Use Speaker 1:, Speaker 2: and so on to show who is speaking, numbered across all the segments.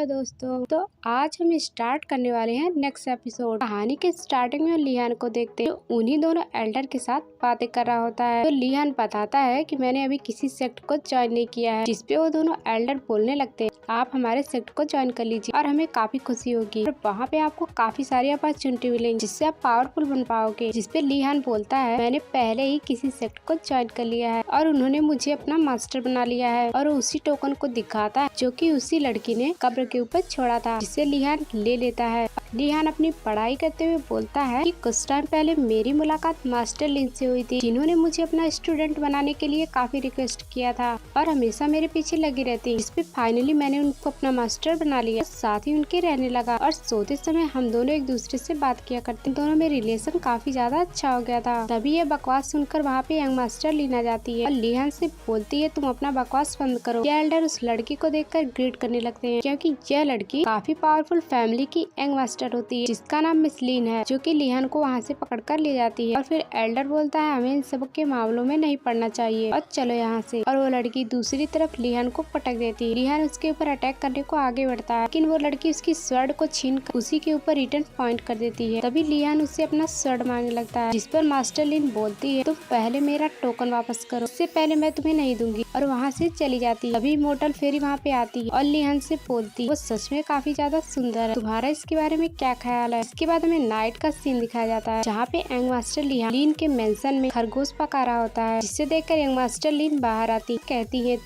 Speaker 1: Hello दोस्तों, तो आज हम स्टार्ट करने वाले हैं नेक्स्ट एपिसोड। कहानी के स्टार्टिंग में लिहान को देखते हैं, तो उन्हीं दोनों एल्डर के साथ बातें कर रहा होता है। तो लिहान बताता है कि मैंने अभी किसी सेक्ट को ज्वाइन नहीं किया है, जिसपे वो दोनों एल्डर बोलने लगते हैं, आप हमारे सेक्ट को ज्वाइन कर लीजिए और हमें काफी खुशी होगी और वहाँ पे आपको काफी सारी अपॉर्चुनिटी मिलेंगी जिससे आप पावरफुल बन पाओगे। जिसपे लिहान बोलता है, मैंने पहले ही किसी सेक्ट को ज्वाइन कर लिया है और उन्होंने मुझे अपना मास्टर बना लिया है। और उसी टोकन को दिखाता है जो कि उसी लड़की ने कब्र के ऊपर छोड़ा था, जिसे लिहान ले लेता है। लिहान अपनी पढ़ाई करते हुए बोलता है कि कुछ टाइम पहले मेरी मुलाकात मास्टर लिन से हुई थी, जिन्होंने मुझे अपना स्टूडेंट बनाने के लिए काफी रिक्वेस्ट किया था और हमेशा मेरे पीछे लगी रहती। जिसपे फाइनली मैंने उनको अपना मास्टर बना लिया, साथ ही उनके रहने लगा और सोते समय हम दोनों एक दूसरे से बात किया करते। दोनों में रिलेशन काफी ज्यादा अच्छा हो गया था। तभी ये बकवास सुनकर वहाँ पे यंग मास्टर लिन आ जाती है और लिहान से बोलती है, तुम अपना बकवास बंद करो। ये एल्डर उस लड़की को देखकर ग्रीट करने लगते हैं, क्योंकि यह लड़की काफी पावरफुल फैमिली की यंग मास्टर होती है, जिसका नाम मिस लिन है, जो कि लिहान को वहाँ से पकड़ कर ले जाती है। और फिर एल्डर बोलता है, हमें इन सब के मामलों में नहीं पड़ना चाहिए और चलो यहाँ से। और वो लड़की दूसरी तरफ लिहान को पटक देती है। लिहान उसके ऊपर अटैक करने को आगे बढ़ता है, लेकिन वो लड़की उसकी स्वर्ड को छीन कर उसी के ऊपर रिटर्न पॉइंट कर देती है। तभी लिहान उससे अपना स्वर्ड मांगने लगता है, जिस पर मास्टर लिन बोलती है, तुम पहले मेरा टोकन वापस करो, इससे पहले मैं तुम्हें नहीं दूंगी। और वहाँ से चली जाती है। अभी इमोर्टल फेरी वहाँ पे आती है और लिहान से बोलती है, वो सच में काफी ज्यादा सुंदर है, तुम्हारा इसके बारे में क्या ख्याल है। इसके बाद हमें नाइट का सीन दिखाया जाता है, जहाँ पे यंग मास्टर लिन के मेंशन में खरगोश पका रहा होता है, जिसे देखकर यंग मास्टर लिन बाहर आती कहती है,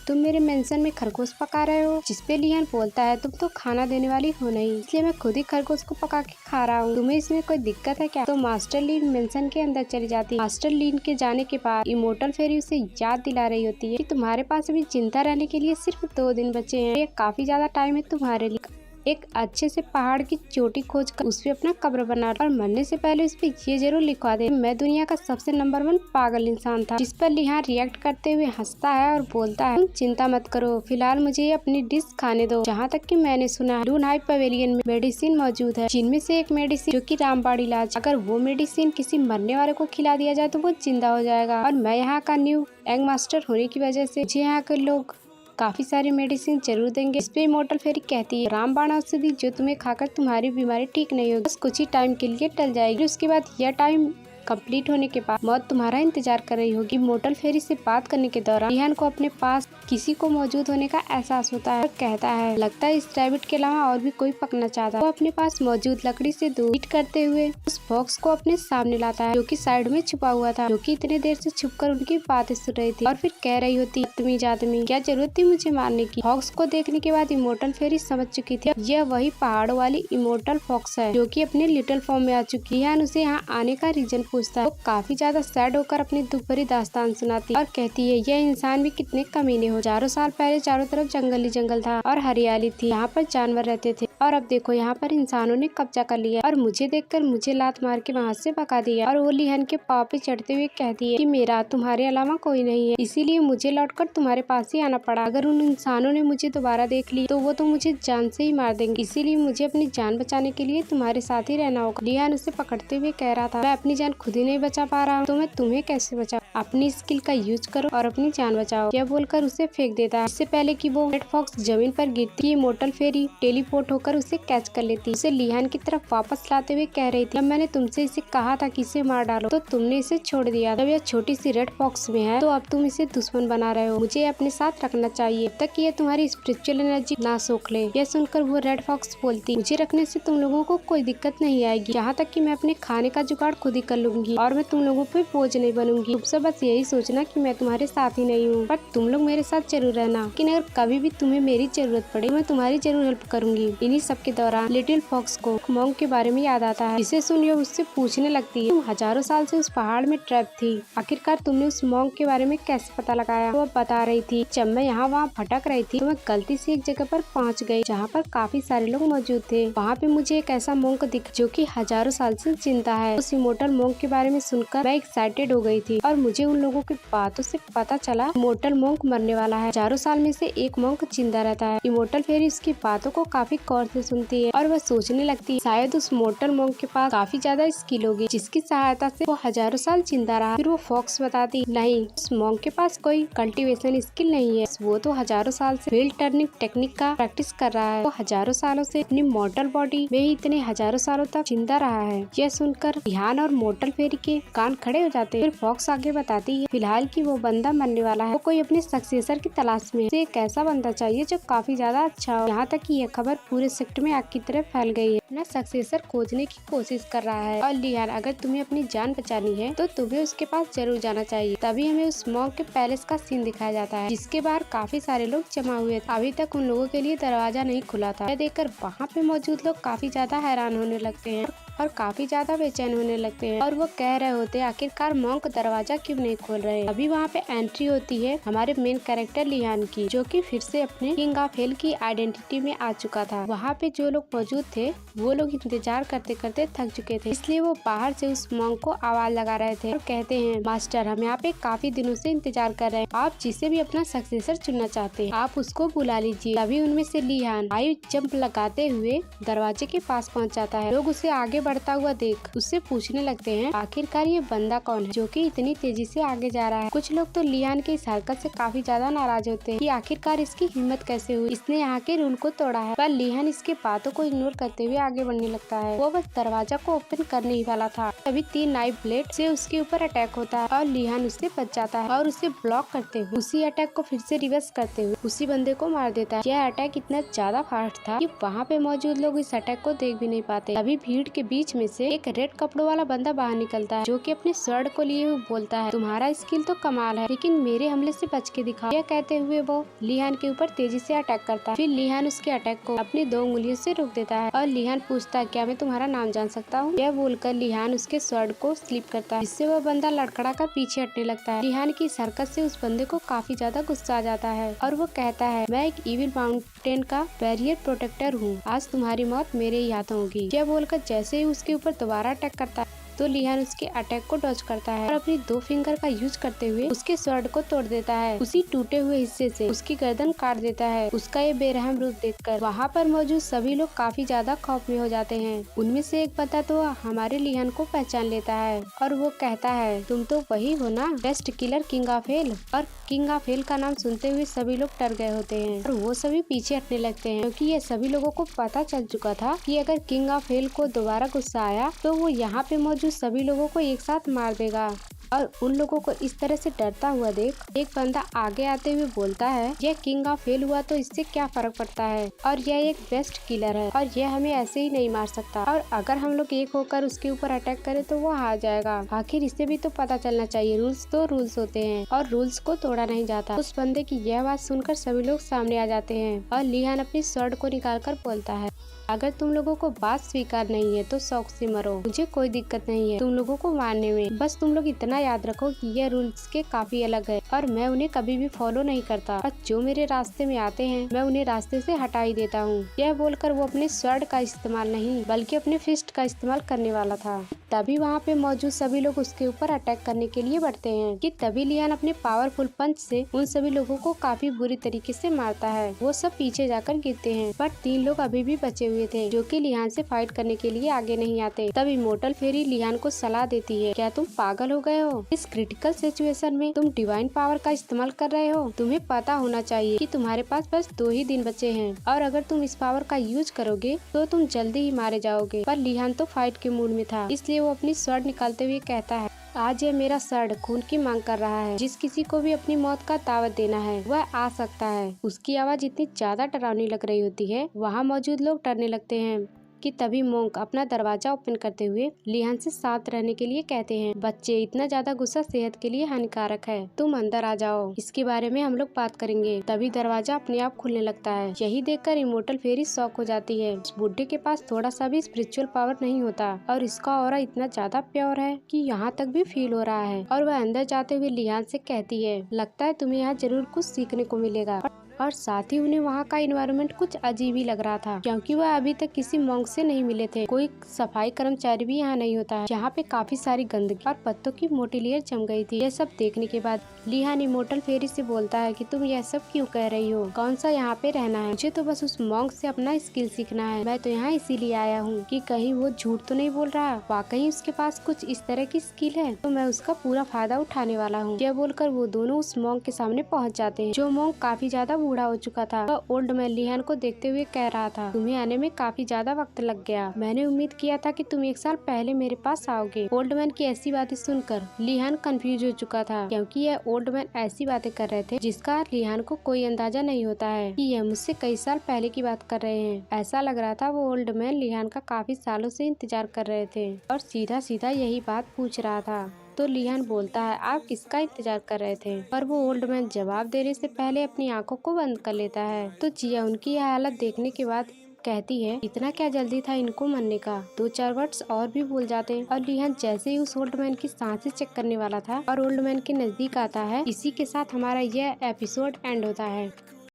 Speaker 1: तुम मेरे मेंशन में खरगोश पका रहे हो। जिसपे लिहान बोलता है, तुम तो खाना देने वाली हो नहीं, इसलिए मैं खुद ही खरगोश को पका के खा रहा हूँ, तुम्हें इसमें कोई दिक्कत है क्या। तो मास्टर लिन मेंशन के अंदर चली जाती है। मास्टर लिन के जाने के बाद इमोर्टल फेरी उसे याद दिला रही होती है कि तुम्हारे पास अभी जिंदा रहने के लिए सिर्फ 2 दिन बचे हैं, ये काफी ज्यादा टाइम है तुम्हारे लिए। एक अच्छे से पहाड़ की चोटी खोज कर उस पे अपना कब्र बना और मरने से पहले उस पे ये जरूर लिखवा दे, मैं दुनिया का सबसे नंबर 1 पागल इंसान था। जिस पर लिहान रिएक्ट करते हुए हंसता है और बोलता है, तुम चिंता मत करो, फिलहाल मुझे ये अपनी डिश खाने दो। जहाँ तक कि मैंने सुना है डून हाई पवेलियन में मेडिसिन मौजूद है, जिनमें से एक मेडिसिन जो कि रामबाण इलाज, अगर वो मेडिसिन किसी मरने वाले को खिला दिया जाए तो वो जिंदा हो जाएगा। और मैं यहाँ का न्यू यंग मास्टर होने की वजह से मुझे यहाँ के लोग काफी सारी मेडिसिन जरूर देंगे। इस पे इमोर्टल फेरी कहती है, रामबाण औषधि जो तुम्हें खाकर तुम्हारी बीमारी ठीक नहीं होगी, बस कुछ ही टाइम के लिए टल जाएगी। उसके बाद यह टाइम कंप्लीट होने के बाद मौत तुम्हारा इंतजार कर रही होगी। इमोर्टल फेरी से बात करने के दौरान लिहान को अपने पास किसी को मौजूद होने का एहसास होता है और कहता है, लगता है इस रैबिट के अलावा और भी कोई पकना चाहता है। वो अपने पास मौजूद लकड़ी से हीट करते हुए उस बॉक्स को अपने सामने लाता है, जो कि साइड में छुपा हुआ था, जो कि इतने देर से छुपकर उनकी बातें सुन रही थी। और फिर कह रही होती, बदतमीज आदमी, क्या जरूरत थी मुझे मारने की। फॉक्स को देखने के बाद इमोर्टल फेरी समझ चुकी थी, यह वही पहाड़ों वाली इमोर्टल फॉक्स है, जो कि अपने लिटिल फॉर्म में आ चुकी है। लिहान उसे यहाँ आने का रीजन पूछता है, वो काफी ज्यादा सैड होकर अपनी दुख भरी दास्तान सुनाती और कहती है, यह इंसान भी कितने कमीने हो। 4 साल पहले चारों तरफ जंगल ही जंगल था और हरियाली थी, यहाँ पर जानवर रहते थे, और अब देखो यहाँ पर इंसानों ने कब्जा कर लिया और मुझे देखकर मुझे लात मार के वहाँ से भगा दिया। और वो लिहान के पाँव पे चढ़ते हुए कहती है कि मेरा तुम्हारे अलावा कोई नहीं है, इसीलिए मुझे लौटकर तुम्हारे पास ही आना पड़ा। अगर उन इंसानों ने मुझे दोबारा देख ली तो वो तो मुझे जान से ही मार देंगे, इसीलिए मुझे अपनी जान बचाने के लिए तुम्हारे साथ ही रहना होगा। लिहान उसे पकड़ते हुए कह रहा था, मैं अपनी जान खुद ही नहीं बचा पा रहा हूँ, तो मैं तुम्हें कैसे बचाऊं। अपनी स्किल का यूज करो और अपनी जान बचाओ। यह बोलकर उसे फेंक देता है। इससे पहले कि वो रेड फॉक्स जमीन पर गिरती, इमोर्टल फेरी टेलीपोर्ट होकर उसे कैच कर लेती। उसे लिहान की तरफ वापस लाते हुए कह रही थी, जब मैंने तुमसे इसे कहा था कि इसे मार डालो तो तुमने इसे छोड़ दिया। जब यह छोटी सी रेड फॉक्स में है तो अब तुम इसे दुश्मन बना रहे हो, मुझे अपने साथ रखना चाहिए तब तक ये तुम्हारी स्पिरिचुअल एनर्जी ना सोख ले। यह सुनकर वो रेड फॉक्स बोलती, मुझे रखने से तुम लोगों को कोई दिक्कत नहीं आएगी, यहाँ तक कि मैं अपने खाने का जुगाड़ खुद ही कर लूंगी और मैं तुम लोगों पे बोझ नहीं बनूंगी। तुम बस यही सोचना कि मैं तुम्हारे साथ ही नहीं हूँ, पर तुम लोग मेरे साथ जरूर रहना, लेकिन अगर कभी भी तुम्हें मेरी जरूरत पड़े मैं तुम्हारी जरूर हेल्प करूंगी। इन्हीं सब के दौरान लिटिल फॉक्स को मॉन्क के बारे में याद आता है, जिसे सुन उससे पूछने लगती है, तुम हजारों साल से उस पहाड़ में ट्रैप थी, आखिरकार तुमने उस मॉन्क के बारे में कैसे पता लगाया। वो बता रही थी, जब मैं यहाँ वहाँ भटक रही थी तो मैं गलती से एक जगह पर पहुँच गई जहाँ पर काफी सारे लोग मौजूद थे। वहाँ पे मुझे एक ऐसा मॉन्क दिखा जो कि हजारों साल से जिंदा है। उस इमोर्टल मॉन्क के बारे में सुनकर मैं एक्साइटेड हो गई थी और मुझे उन लोगों की बातों से पता चला इमोर्टल मोंक मरने वाला है। हजारों साल में से एक मोंक जिंदा रहता है। इमोर्टल फेरी उसकी बातों को काफी गौर से सुनती है और वह सोचने लगती है शायद उस मोर्टल मोंक के पास काफी ज्यादा स्किल होगी जिसकी सहायता से वो हजारों साल जिंदा रहा। फिर वो फॉक्स बताती नहीं, उस मोंक के पास कोई कल्टीवेशन स्किल नहीं है, वो तो हजारों साल से व्हील टर्निंग टेक्निक का प्रैक्टिस कर रहा है। वो हजारों सालों से अपनी मॉर्टल बॉडी में ही इतने हजारों सालों तक जिंदा रहा है। यह सुनकर लिहान और मोर्टल फेरी के कान खड़े हो जाते हैं। फिर फॉक्स आगे बताती है फिलहाल कि वो बंदा मरने वाला है, वो कोई अपने सक्सेसर की तलाश में है। एक ऐसा बंदा चाहिए जो काफी ज्यादा अच्छा हो। यहाँ तक कि यह खबर पूरे सेक्टर में आग की तरह फैल गई है। अपना सक्सेसर खोजने की कोशिश कर रहा है। और लिहान, अगर तुम्हें अपनी जान बचानी है तो तुम्हें उसके पास जरूर जाना चाहिए। तभी हमें उस मॉन्क के पैलेस का सीन दिखाया जाता है जिसके बाहर काफी सारे लोग जमा हुए थे। अभी तक उन लोगों के लिए दरवाजा नहीं खुला था। यह देखकर वहाँ पे मौजूद लोग काफी ज्यादा हैरान होने लगते हैं और काफी ज्यादा बेचैन होने लगते हैं और वो कह रहे होते हैं आखिरकार मॉन्क दरवाजा क्यों नहीं खोल रहे। अभी वहाँ पे एंट्री होती है हमारे मेन कैरेक्टर लिहान की, जो कि फिर से अपने किंग ऑफ हेल की आइडेंटिटी में आ चुका था। वहाँ पे जो लोग मौजूद थे वो लोग इंतजार करते करते थक चुके थे, इसलिए वो बाहर से उस मॉन्क को आवाज लगा रहे थे और कहते हैं मास्टर, हम यहाँ पे काफी दिनों से इंतजार कर रहे हैं, आप जिसे भी अपना सक्सेसर चुनना चाहते हैं आप उसको बुला लीजिए। तभी उनमें से लिहान हाई जंप लगाते हुए दरवाजे के पास पहुँच जाता है। लोग उसे आगे बढ़ता हुआ देख उससे पूछने लगते हैं आखिरकार ये बंदा कौन है जो कि इतनी तेजी से आगे जा रहा है। कुछ लोग तो लिहान की इस हरकत से काफी ज्यादा नाराज होते हैं कि आखिरकार इसकी हिम्मत कैसे हुई, इसने यहाँ के रूल को तोड़ा है। पर लिहान इसके बातों को इग्नोर करते हुए आगे बढ़ने लगता है। वो बस दरवाजा को ओपन करने ही वाला था तभी 3 नाइफ ब्लेड से उसके ऊपर अटैक होता है और लिहान उससे बच जाता है और उसे ब्लॉक करते हुए उसी अटैक को फिर से रिवर्स करते हुए उसी बंदे को मार देता है। यह अटैक इतना ज्यादा फास्ट था कि वहाँ पे मौजूद लोग इस अटैक को देख भी नहीं पाते। तभी भीड़ के बीच में से एक रेड कपड़ों वाला बंदा बाहर निकलता है जो कि अपने स्वर्ण को लिए हुए बोलता है तुम्हारा स्किल तो कमाल है लेकिन मेरे हमले से बच के दिखाओ। यह कहते हुए वो लिहान के ऊपर तेजी से अटैक करता है। फिर लिहान उसके अटैक को अपनी 2 उंगलियों से रोक देता है और लिहान पूछता है क्या मैं तुम्हारा नाम जान सकता हूँ। यह बोलकर लिहान उसके स्वर्ण को स्लिप करता है जिससे वह बंदा लड़खड़ा कर पीछे हटने लगता है। लिहान की इस हरकत से उस बंदे को काफी ज्यादा गुस्सा आ जाता है और वो कहता है मैं एक इविल माउंटेन का बैरियर प्रोटेक्टर हूँ, आज तुम्हारी मौत मेरे ही हाथों होगी। यह बोलकर जैसे ही उसके ऊपर दोबारा अटैक करता है तो लिहान उसके अटैक को डॉज करता है और अपनी 2 फिंगर का यूज करते हुए उसके स्वर्ण को तोड़ देता है। उसी टूटे हुए हिस्से से उसकी गर्दन काट देता है। उसका ये बेरहम रूप देखकर वहाँ पर मौजूद सभी लोग काफी ज्यादा खौफ में हो जाते हैं। उनमें से एक बंदा तो हमारे लिहान को पहचान लेता है और वो कहता है तुम तो वही हो ना, best killer king of hell. और किंग ऑफ हेल का नाम सुनते हुए सभी लोग डर गए होते हैं और वो सभी पीछे हटने लगते हैं क्योंकि ये सभी लोगों को पता चल चुका था कि अगर किंग ऑफ हेल को दोबारा गुस्सा आया तो वो यहाँ पे मौजूद सभी लोगों को एक साथ मार देगा। और उन लोगों को इस तरह से डरता हुआ देख एक बंदा आगे आते हुए बोलता है यह किंग ऑफ हेल हुआ तो इससे क्या फर्क पड़ता है और यह एक बेस्ट किलर है और यह हमें ऐसे ही नहीं मार सकता और अगर हम लोग एक होकर उसके ऊपर अटैक करें तो वो हार जाएगा। आखिर इसे भी तो पता चलना चाहिए, रूल्स तो रूल्स होते हैं और रूल्स को तोड़ा नहीं जाता। उस बंदे की यह बात सुनकर सभी लोग सामने आ जाते हैं और लिहान अपनी स्वर्ण को निकाल कर बोलता है अगर तुम लोगों को बात स्वीकार नहीं है तो शौक से मरो, मुझे कोई दिक्कत नहीं है तुम लोगों को मारने में, बस तुम लोग इतना याद रखो कि यह रूल्स के काफी अलग है और मैं उन्हें कभी भी फॉलो नहीं करता और जो मेरे रास्ते में आते हैं मैं उन्हें रास्ते से हटा ही देता हूँ। यह बोलकर वो अपने स्वर्ण का इस्तेमाल नहीं बल्कि अपने फिस्ट का इस्तेमाल करने वाला था। तभी वहाँ पे मौजूद सभी लोग उसके ऊपर अटैक करने के लिए बढ़ते हैं कि तभी लिहान अपने पावरफुल पंच से उन सभी लोगों को काफी बुरी तरीके से मारता है। वो सब पीछे जाकर गिरते हैं पर 3 लोग अभी भी बचे हुए थे जो कि लिहान से फाइट करने के लिए आगे नहीं आते। तब इमोर्टल फेरी लिहान को सलाह देती है क्या तुम पागल हो गए हो, इस क्रिटिकल सिचुएशन में तुम डिवाइन पावर का इस्तेमाल कर रहे हो, तुम्हें पता होना चाहिए कि तुम्हारे पास बस 2 ही दिन बचे हैं और अगर तुम इस पावर का यूज करोगे तो तुम जल्दी ही मारे जाओगे। पर लिहान तो फाइट के मूड में था इसलिए वो अपनी स्वर्ण निकालते हुए कहता है आज ये मेरा स्वर्ण खून की मांग कर रहा है, जिस किसी को भी अपनी मौत का दावत देना है वह आ सकता है। उसकी आवाज इतनी ज्यादा डरावनी लग रही होती है वहाँ मौजूद लोग डरने लगते हैं कि तभी मोंक अपना दरवाजा ओपन करते हुए लिहान से साथ रहने के लिए कहते हैं बच्चे इतना ज्यादा गुस्सा सेहत के लिए हानिकारक है, तुम अंदर आ जाओ, इसके बारे में हम लोग बात करेंगे। तभी दरवाजा अपने आप खुलने लगता है। यही देखकर इमोर्टल फेरी शॉक हो जाती है। उस बुड्ढे के पास थोड़ा सा भी स्पिरिचुअल पावर नहीं होता और इसका ऑरा इतना ज्यादा प्योर है कि यहाँ तक भी फील हो रहा है और वह अंदर जाते हुए लिहान से कहती है लगता है तुम्हें यहाँ जरूर कुछ सीखने को मिलेगा। और साथ ही उन्हें वहाँ का एनवायरनमेंट कुछ अजीब ही लग रहा था, क्योंकि वह अभी तक किसी मॉन्क से नहीं मिले थे। कोई सफाई कर्मचारी भी यहाँ नहीं होता है, जहाँ पे काफी सारी गंदगी और पत्तों की मोटी लेयर जम गई थी। यह सब देखने के बाद लिहान इमोर्टल फेरी से बोलता है कि तुम यह सब क्यों कह रही हो, कौन सा यहाँ पे रहना है, मुझे तो बस उस मॉन्क से अपना स्किल सीखना है। मैं तो यहाँ इसीलिए आया हूँ कि कहीं वो झूठ तो नहीं बोल रहा, वाकई उसके पास कुछ इस तरह की स्किल है तो मैं उसका पूरा फायदा उठाने वाला हूँ। यह बोलकर वो दोनों उस मॉन्क के सामने पहुँच जाते हैं, जो मॉन्क काफी ज्यादा बूढ़ा हो चुका था। वह ओल्ड मैन लिहान को देखते हुए कह रहा था, तुम्हें आने में काफी ज्यादा वक्त लग गया, मैंने उम्मीद किया था कि तुम 1 साल पहले मेरे पास आओगे। ओल्ड मैन की ऐसी बातें सुनकर लिहान कंफ्यूज हो चुका था, क्योंकि यह ओल्ड मैन ऐसी बातें कर रहे थे जिसका लिहान को कोई अंदाजा नहीं होता है कि यह मुझसे कई साल पहले की बात कर रहे हैं। ऐसा लग रहा था वो ओल्ड मैन लिहान का काफी सालों से इंतजार कर रहे थे और सीधा सीधा यही बात पूछ रहा था। तो लिहान बोलता है, आप किसका इंतजार कर रहे थे? पर वो ओल्ड मैन जवाब देने से पहले अपनी आंखों को बंद कर लेता है। तो जिया उनकी यह हालत देखने के बाद कहती है, इतना क्या जल्दी था इनको मरने का, 2-4 वर्ड्स और भी भूल जाते। और लिहान जैसे ही उस ओल्ड मैन की सांसें चेक करने वाला था और ओल्ड मैन के नजदीक आता है, इसी के साथ हमारा यह एपिसोड एंड होता है।